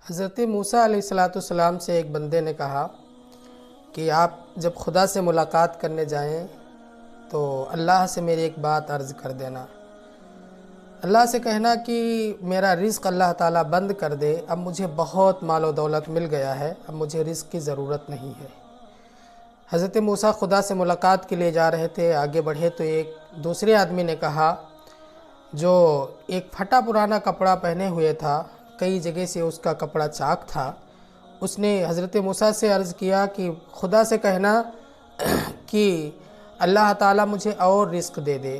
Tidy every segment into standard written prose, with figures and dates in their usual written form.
حضرت موسیٰ علیہ السلام سے ایک بندے نے کہا کہ آپ جب خدا سے ملاقات کرنے جائیں تو اللہ سے میری ایک بات عرض کر دینا، اللہ سے کہنا کہ میرا رزق اللہ تعالیٰ بند کر دے، اب مجھے بہت مال و دولت مل گیا ہے، اب مجھے رزق کی ضرورت نہیں ہے۔ حضرت موسیٰ خدا سے ملاقات کے لیے جا رہے تھے، آگے بڑھے تو ایک دوسرے آدمی نے کہا جو ایک پھٹا پرانا کپڑا پہنے ہوئے تھا، کئی جگہ سے اس کا کپڑا چاک تھا، اس نے حضرت موسیٰ سے عرض کیا کہ خدا سے کہنا کہ اللہ تعالیٰ مجھے اور رزق دے دے،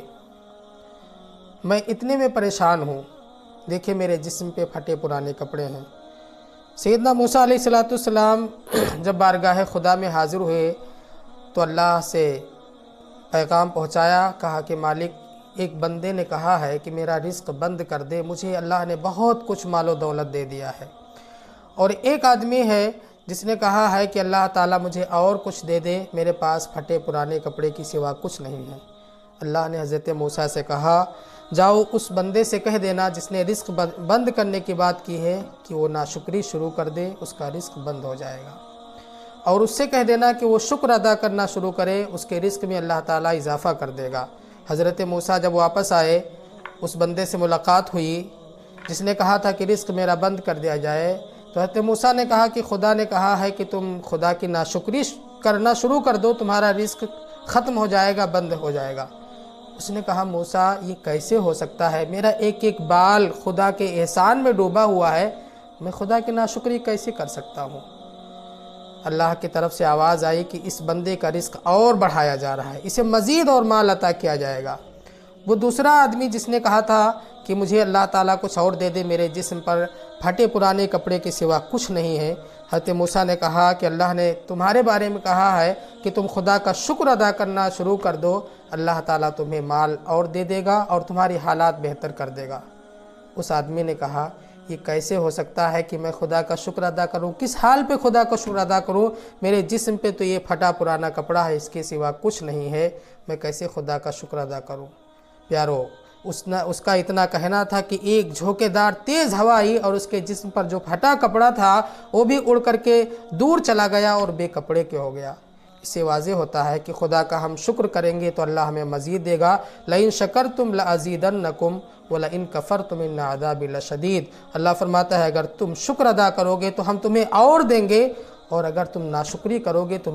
میں اتنے میں پریشان ہوں، دیکھیں میرے جسم پہ پھٹے پرانے کپڑے ہیں۔ سیدنا موسیٰ علیہ السلام جب بارگاہ خدا میں حاضر ہوئے تو اللہ سے پیغام پہنچایا، کہا کہ مالک ایک بندے نے کہا ہے کہ میرا رزق بند کر دے، مجھے اللہ نے بہت کچھ مال و دولت دے دیا ہے، اور ایک آدمی ہے جس نے کہا ہے کہ اللہ تعالیٰ مجھے اور کچھ دے دے، میرے پاس پھٹے پرانے کپڑے کی سوا کچھ نہیں ہے۔ اللہ نے حضرت موسیٰ سے کہا جاؤ اس بندے سے کہہ دینا جس نے رزق بند کرنے کی بات کی ہے کہ وہ ناشکری شروع کر دے، اس کا رزق بند ہو جائے گا، اور اس سے کہہ دینا کہ وہ شکر ادا کرنا شروع کرے، اس کے رزق میں اللہ تعالیٰ اضافہ کر دے گا۔ حضرت موسیٰ جب واپس آئے، اس بندے سے ملاقات ہوئی جس نے کہا تھا کہ رزق میرا بند کر دیا جائے، تو حضرت موسیٰ نے کہا کہ خدا نے کہا ہے کہ تم خدا کی ناشکری کرنا شروع کر دو، تمہارا رزق ختم ہو جائے گا، بند ہو جائے گا۔ اس نے کہا موسیٰ یہ کیسے ہو سکتا ہے، میرا ایک ایک بال خدا کے احسان میں ڈوبا ہوا ہے، میں خدا کی ناشکری کیسے کر سکتا ہوں؟ اللہ کی طرف سے آواز آئی کہ اس بندے کا رزق اور بڑھایا جا رہا ہے، اسے مزید اور مال عطا کیا جائے گا۔ وہ دوسرا آدمی جس نے کہا تھا کہ مجھے اللہ تعالیٰ کچھ اور دے دے، میرے جسم پر پھٹے پرانے کپڑے کے سوا کچھ نہیں ہے، حضرت موسیٰ نے کہا کہ اللہ نے تمہارے بارے میں کہا ہے کہ تم خدا کا شکر ادا کرنا شروع کر دو، اللہ تعالیٰ تمہیں مال اور دے دے گا اور تمہاری حالات بہتر کر دے گا۔ اس آدمی نے کہا یہ کیسے ہو سکتا ہے کہ میں خدا کا شکر ادا کروں، کس حال پہ خدا کا شکر ادا کروں، میرے جسم پہ تو یہ پھٹا پرانا کپڑا ہے، اس کے سوا کچھ نہیں ہے، میں کیسے خدا کا شکر ادا کروں؟ پیارو، اس کا اتنا کہنا تھا کہ ایک جھونکے دار تیز ہوا آئی اور اس کے جسم پر جو پھٹا کپڑا تھا وہ بھی اڑ کر کے دور چلا گیا اور بے کپڑے کے ہو گیا۔ اس سے واضح ہوتا ہے کہ خدا کا ہم شکر کریں گے تو اللہ ہمیں مزید دے گا۔ لَإِن شَكَرْتُمْ لَأَزِيدَنَّكُمْ وَلَإِن كَفَرْتُمْ إِنَّ عَذَابِي لَشَدِيدٌ۔ اللہ فرماتا ہے اگر تم شکر ادا کرو گے تو ہم تمہیں اور دیں گے، اور اگر تم ناشکری کرو گے تو